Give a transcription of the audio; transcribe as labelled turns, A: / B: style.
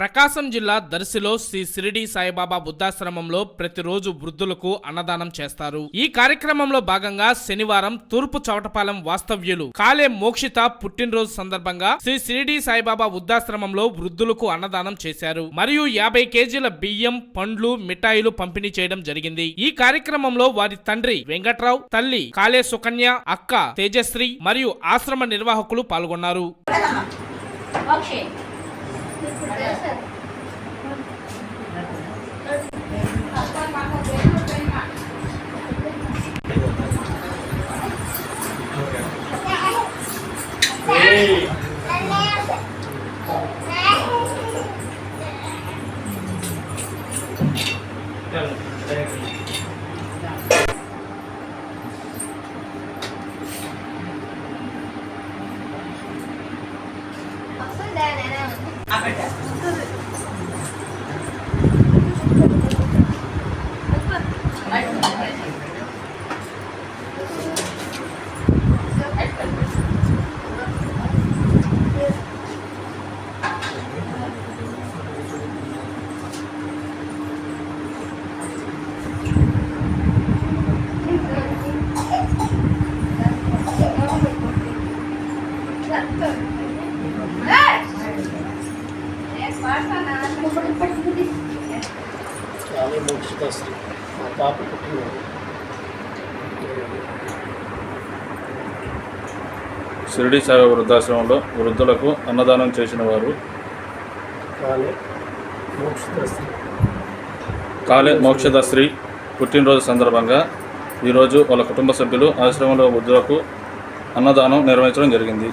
A: ప్రకాశం జిల్లా దర్శిలో శ్రీ షిరిడి సాయిబాబా బుద్ధాశ్రమంలో ప్రతిరోజు వృద్ధులకు అన్నదానం చేస్తారు. ఈ కార్యక్రమంలో భాగంగా శనివారం తూర్పు చవటపాలెం వాస్తవ్యులు కాలే మోక్షిత పుట్టినరోజు సందర్భంగా శ్రీ షిరిడి సాయిబాబా బుద్ధాశ్రమంలో వృద్ధులకు అన్నదానం చేశారు. మరియు 50 కేజీల బియ్యం, పండ్లు, మిఠాయిలు పంపిణీ చేయడం జరిగింది. ఈ కార్యక్రమంలో వారి తండ్రి వెంకట్రావు, తల్లి కాలే సుకన్య, అక్క తేజశ్రీ మరియు ఆశ్రమ నిర్వాహకులు పాల్గొన్నారు.
B: కాలే మోక్షిత శ్రీ మా పాప పుట్టినరోజు.
C: షిరిడి సాయి వృద్ధాశ్రమంలో వృద్ధులకు అన్నదానం చేసిన వారు కాలే మోక్షిత శ్రీ పుట్టినరోజు సందర్భంగా ఈరోజు వాళ్ళ కుటుంబ సభ్యులు ఆశ్రమంలో వృద్ధులకు అన్నదానం నిర్వహించడం జరిగింది.